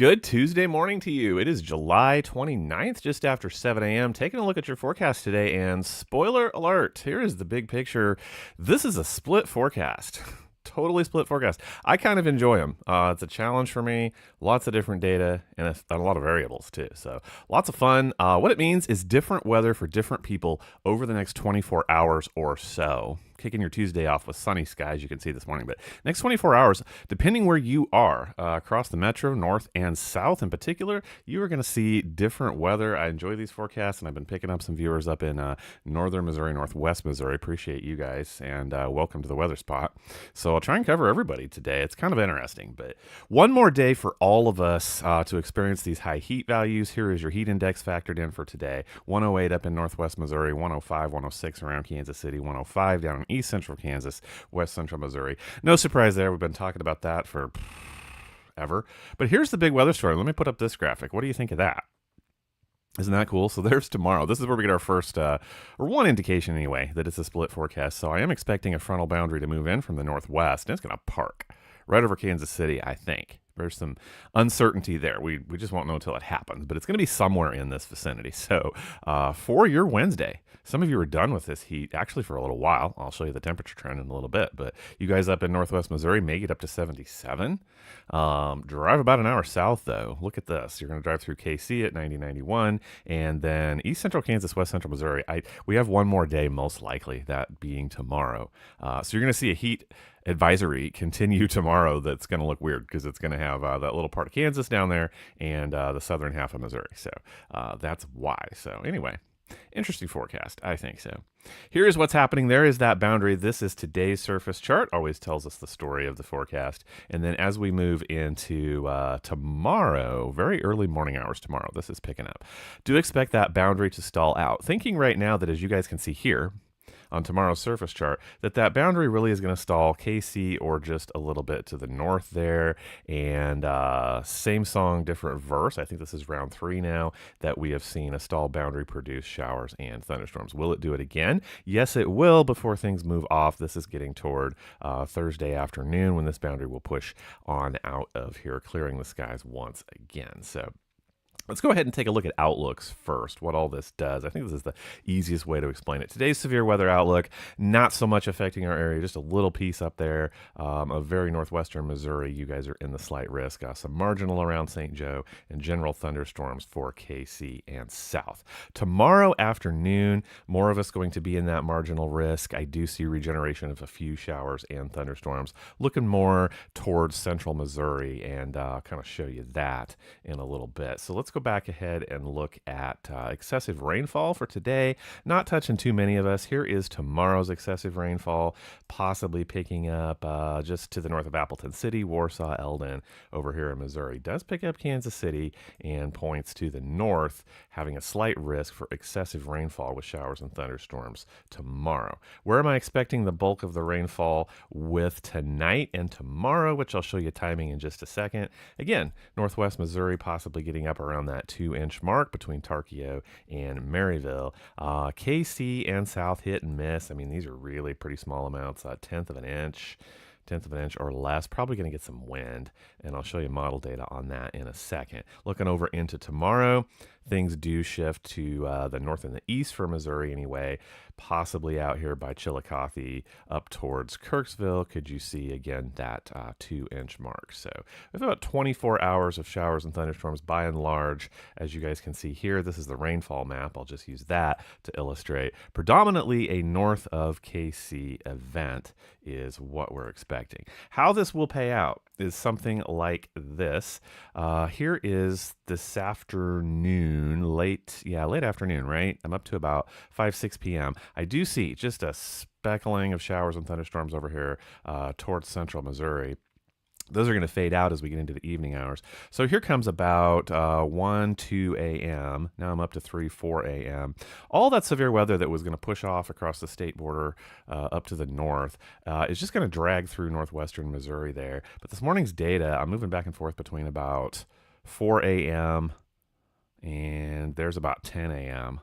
Good Tuesday morning to you. It is July 29th, just after 7 a.m. Taking a look at your forecast today, and spoiler alert, here is the big picture. This is a split forecast. Totally split forecast. I kind of enjoy them. It's a challenge for me. Lots of different data and a lot of variables too. So lots of fun. What it means is different weather for different people over the next 24 hours or so. Kicking your Tuesday off with sunny skies, you can see this morning. But next 24 hours, depending where you are across the metro, north and south in particular, you are going to see different weather. I enjoy these forecasts, and I've been picking up some viewers up in northern Missouri, northwest Missouri. Appreciate you guys, and welcome to the Weather Spot. So I'll try and cover everybody today. It's kind of interesting, but one more day for all of us to experience these high heat values. Here is your heat index factored in for today. 108 up in northwest Missouri, 105, 106 around Kansas City, 105 down in east central Kansas, west central Missouri. No surprise there. We've been talking about that for ever. But here's the big weather story. Let me put up this graphic. What do you think of that? Isn't that cool? So there's tomorrow. This is where we get our first, or one indication anyway, that it's a split forecast. So I am expecting a frontal boundary to move in from the northwest, and it's going to park right over Kansas City, I think. There's some uncertainty there. We just won't know until it happens, but it's going to be somewhere in this vicinity. So for your Wednesday, some of you are done with this heat actually for a little while. I'll show you the temperature trend in a little bit, but you guys up in northwest Missouri may get up to 77. Drive about an hour south, though. Look at this. You're going to drive through KC at 90, 91, and then east central Kansas, west central Missouri. We have one more day, most likely, that being tomorrow. So you're going to see a heat advisory continue tomorrow. That's going to look weird because it's going to have that little part of Kansas down there and the southern half of Missouri. So that's why. So anyway, interesting forecast. I think so. Here is what's happening. There is that boundary. This is today's surface chart. Always tells us the story of the forecast. And then as we move into tomorrow, very early morning hours tomorrow, this is picking up. Do expect that boundary to stall out. Thinking right now that, as you guys can see here, on tomorrow's surface chart, that boundary really is going to stall KC or just a little bit to the north there. And same song, different verse. I think this is round 3 now that we have seen a stall boundary produce showers and thunderstorms. Will it do it again? Yes, it will before things move off. This is getting toward Thursday afternoon when this boundary will push on out of here, clearing the skies once again. So let's go ahead and take a look at outlooks first, what all this does. I think this is the easiest way to explain it. Today's severe weather outlook, not so much affecting our area, just a little piece up there of very northwestern Missouri. You guys are in the slight risk. Some marginal around St. Joe and general thunderstorms for KC and south. Tomorrow afternoon, more of us going to be in that marginal risk. I do see regeneration of a few showers and thunderstorms, looking more towards central Missouri, and kind of show you that in a little bit. So let's go back ahead and look at excessive rainfall for today. Not touching too many of us. Here is tomorrow's excessive rainfall, possibly picking up just to the north of Appleton City, Warsaw, Eldon, over here in Missouri. Does pick up Kansas City and points to the north, having a slight risk for excessive rainfall with showers and thunderstorms tomorrow. Where am I expecting the bulk of the rainfall with tonight and tomorrow, which I'll show you timing in just a second. Again, northwest Missouri possibly getting up around that 2-inch mark between Tarkio and Maryville. KC and South hit and miss. I mean, these are really pretty small amounts, a tenth of an inch or less. Probably going to get some wind, and I'll show you model data on that in a second. Looking over into tomorrow, things do shift to the north and the east for Missouri anyway, possibly out here by Chillicothe up towards Kirksville. Could you see again that 2-inch mark? So we have about 24 hours of showers and thunderstorms by and large. As you guys can see here, this is the rainfall map. I'll just use that to illustrate. Predominantly a north of KC event is what we're expecting. How this will pay out is something like this. Here is this afternoon, late afternoon, right? I'm up to about 5-6 p.m. I do see just a speckling of showers and thunderstorms over here towards central Missouri. Those are going to fade out as we get into the evening hours. So here comes about 1, 2 a.m. Now I'm up to 3, 4 a.m. All that severe weather that was going to push off across the state border up to the north is just going to drag through northwestern Missouri there. But this morning's data, I'm moving back and forth between about 4 a.m. and there's about 10 a.m.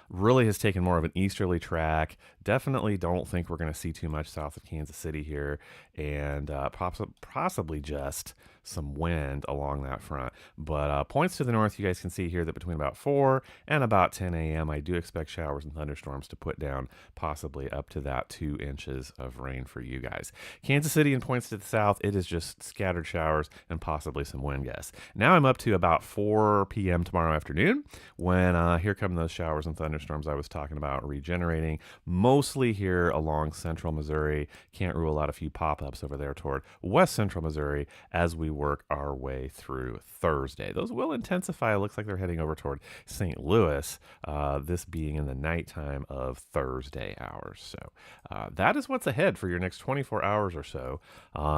Really has taken more of an easterly track. Definitely don't think we're going to see too much south of Kansas City here, and possibly just some wind along that front. But points to the north, you guys can see here that between about 4 and about 10 a.m., I do expect showers and thunderstorms to put down possibly up to that 2 inches of rain for you guys. Kansas City and points to the south, it is just scattered showers and possibly some wind gusts. Now I'm up to about 4 p.m. tomorrow afternoon when here come those showers and thunderstorms I was talking about regenerating, mostly here along central Missouri. Can't rule out a few pop-ups over there toward west central Missouri as we work our way through Thursday. Those will intensify. It looks like they're heading over toward St. Louis, this being in the nighttime of Thursday hours. So that is what's ahead for your next 24 hours or so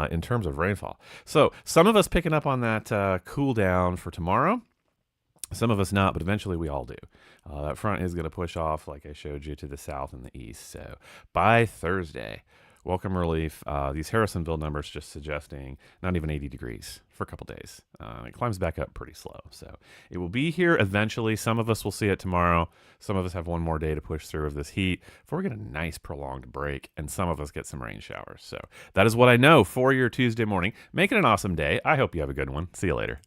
in terms of rainfall. So some of us picking up on that cool down for tomorrow. Some of us not, but eventually we all do. That front is going to push off, like I showed you, to the south and the east. So by Thursday, welcome relief. These Harrisonville numbers just suggesting not even 80 degrees for a couple days. It climbs back up pretty slow. So it will be here eventually. Some of us will see it tomorrow. Some of us have one more day to push through of this heat before we get a nice prolonged break, and some of us get some rain showers. So that is what I know for your Tuesday morning. Make it an awesome day. I hope you have a good one. See you later.